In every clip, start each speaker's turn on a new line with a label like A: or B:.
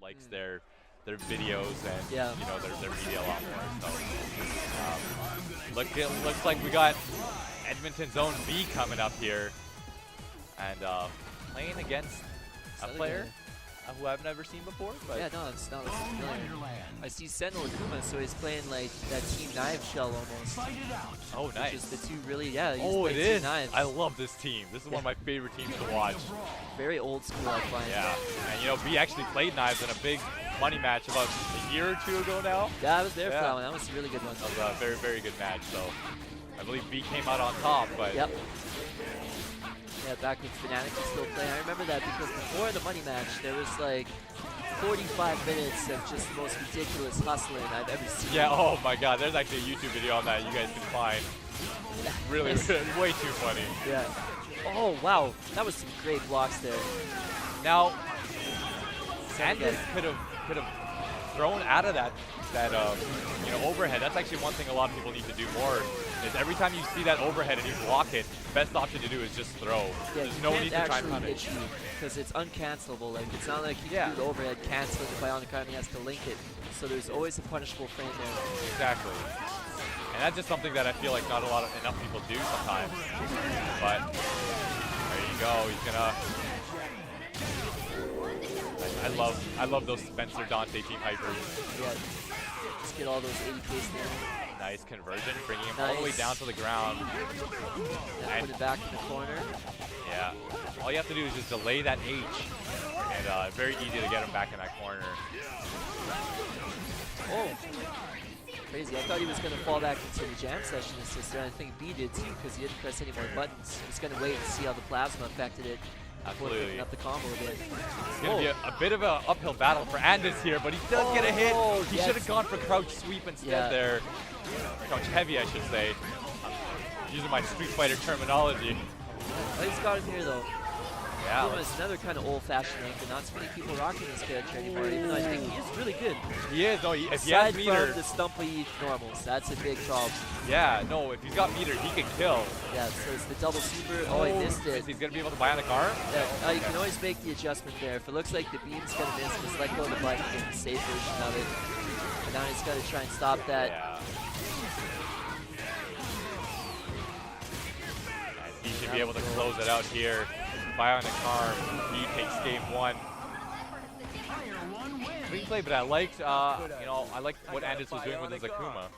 A: likes their videos and you know their media a lot more. So looks like we got Edmonton's own B coming up here and playing against a player who I've never seen before. But
B: yeah, no, it's not familiar. I see Sentinel Akuma, so he's playing like that Team Knife shell almost.
A: Oh, nice.
B: Just the two really, he's
A: oh, it is.
B: Knives.
A: I love this team. This is one of my favorite teams to watch.
B: Very old school, I find.
A: Yeah, and you know, B actually played Knives in a big money match about a year or two ago now.
B: Yeah, I was there for that one. That was a really good one.
A: That was a very, very good match. So I believe B came out on top, but
B: yep. Yeah, back when Fnatic was still playing. I remember that because before the money match, there was like 45 minutes of just the most ridiculous hustling I've ever seen.
A: Yeah, oh my god, there's actually a YouTube video on that you guys can find. Really, way too funny.
B: Yeah. Oh, wow. That was some great blocks there.
A: Now, Andis could have thrown out of that you know, overhead. That's actually one thing a lot of people need to do more. Is every time you see that overhead and you block it, best option to do is just throw.
B: Yeah,
A: there's no need to try and punish.
B: Because it's uncancelable. Like, it's not like you can do the overhead, cancel it, the bionic arm, he has to link it. So there's always a punishable frame there.
A: Exactly. And that's just something that I feel like not enough people do sometimes. But there you go. He's gonna. I love those Spencer Dante team hypers.
B: Yeah. Let's get all those 80Ks there.
A: Nice conversion, bringing him all the way down to the ground.
B: And put it back in the corner.
A: Yeah. All you have to do is just delay that H, and very easy to get him back in that corner.
B: Oh. Crazy. I thought he was going to fall back into the jam session assist, and I think B did too, because he didn't press any more buttons. He was going to wait and see how the plasma affected it.
A: Absolutely.
B: Up the combo a bit.
A: It's going to be a bit of an uphill battle for Andis here, but he does get a hit. He should have gone for crouch sweep instead there. Crouch heavy, I should say. I'm using my Street Fighter terminology.
B: Oh, he's got him here, though.
A: Yeah.
B: It's another kind of old-fashioned rank, and not so many people rocking this character anymore, even though I think he is really good.
A: He is. No, if he has meter.
B: Aside from the stumpy normals, that's a big problem.
A: Yeah, no, if he's got meter, he can kill.
B: Yeah, so it's the double super. Oh, he missed it.
A: He's going to be able to bionic arm?
B: Yeah, you can always make the adjustment there. If it looks like the beam's going to miss, just let go of the button and get the safe version of it. But now he's got to try and stop that.
A: Yeah. He should be able to close it out here. Bionic arm. He takes game one. Clean play, but I liked, you know, I liked what Andis was doing with his Akuma.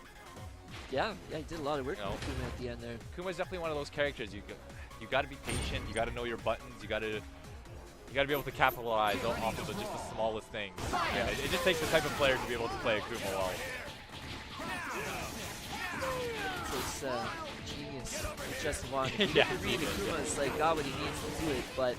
B: Yeah, he did a lot of work with Akuma at the end there.
A: Akuma's definitely one of those characters. You got to be patient. You got to know your buttons. You got to be able to capitalize off of just the smallest things. Yeah, it just takes the type of player to be able to play Akuma well.
B: It's genius. It's just one.
A: Yeah,
B: read Akuma is like got what he needs to do it, but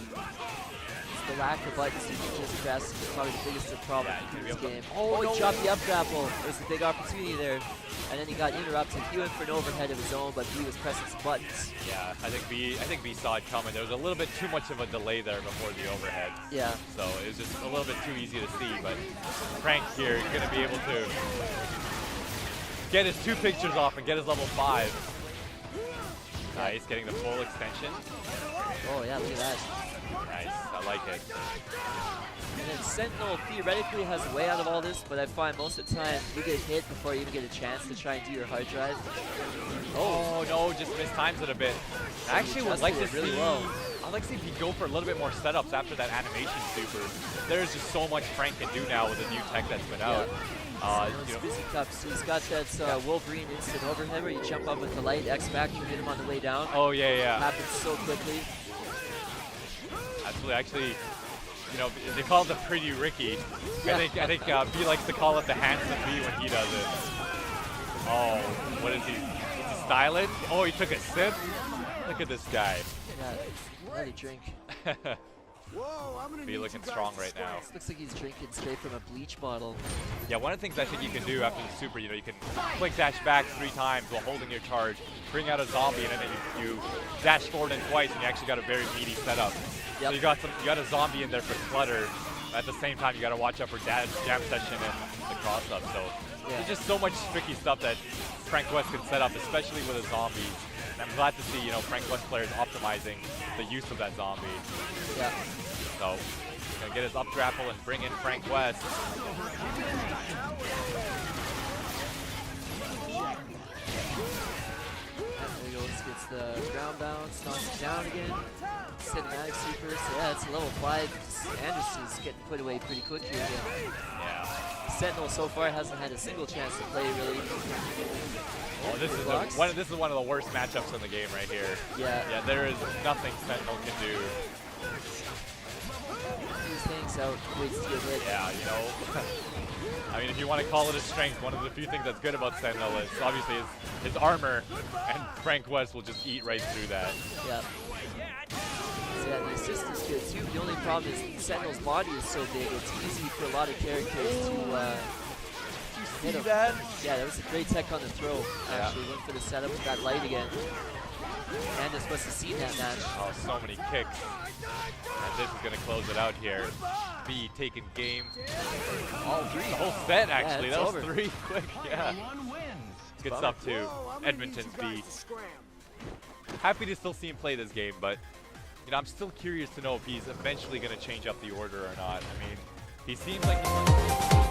B: it's the lack of buttons you can just press is probably the biggest problem in this game. Oh, he dropped the up grapple. There's a big opportunity there. And then he got interrupted. He went for an overhead of his own, but B was pressing some buttons.
A: Yeah, I think B saw it coming. There was a little bit too much of a delay there before the overhead.
B: Yeah.
A: So it was just a little bit too easy to see, but Frank here is going to be able to get his 2 pictures off and get his level 5. Nice, getting the full extension.
B: Oh yeah, look at that.
A: Nice, I like it.
B: And then Sentinel theoretically has a way out of all this, but I find most of the time you get hit before you even get a chance to try and do your hard drive.
A: Oh no, just mistimes it a bit. I actually would like to see. I'd like to see if he'd go for a little bit more setups after that animation super. There's just so much Frank can do now with the new tech that's been out. You know,
B: busy cups. So he's got that Wolverine instant overhead where you jump up with the light X Factor, hit him on the way down.
A: Oh yeah.
B: Happens so quickly.
A: Absolutely, actually, you know, they call it the Pretty Ricky. I think B likes to call it the handsome B when he does it. Oh, what is he? Is he styling? Oh, he took a sip. Look at this guy.
B: Yeah, let it drink.
A: B looking strong right now.
B: This looks like he's drinking straight from a bleach bottle.
A: Yeah, one of the things I think you can do after the super, you know, you can quick dash back 3 times while holding your charge, bring out a zombie, and then you dash forward in twice, and you actually got a very meaty setup.
B: Yep.
A: So you got a zombie in there for clutter. At the same time, you got to watch out for jam session and the cross up. So there's just so much tricky stuff that Frank West can set up, especially with a zombie. And I'm glad to see, you know, Frank West players optimizing the use of that zombie.
B: Yeah.
A: So it's Gonna get his up grapple and bring in Frank West.
B: There he goes, gets the ground bounce, knocks it down again. Cinematic super, so yeah, it's a level 5. Andis is getting put away pretty quick here again.
A: Yeah.
B: Sentinel so far hasn't had a single chance to play really.
A: Oh, this is one of the worst matchups in the game right here.
B: Yeah.
A: Yeah, there is nothing Sentinel can do.
B: These things out, waits to get hit.
A: Yeah, you know. I mean, if you want to call it a strength, one of the few things that's good about Sentinel is obviously his armor, and Frank West will just eat right through that.
B: Yep. So yeah, the assist is good too. The only problem is Sentinel's body is so big, it's easy for a lot of characters to hit him.
A: That?
B: Yeah, that was a great tech on the throw, actually. Went for the setup with that light again. Andis must have seen that match.
A: Oh, so many kicks. And this is going to close it out here. B taking game. All 3. The whole set, actually.
B: Yeah,
A: that was
B: over.
A: 3 quick. Yeah. Good stuff, too. Edmonton's B. Happy to still see him play this game, but you know, I'm still curious to know if he's eventually going to change up the order or not. I mean, he seems like he's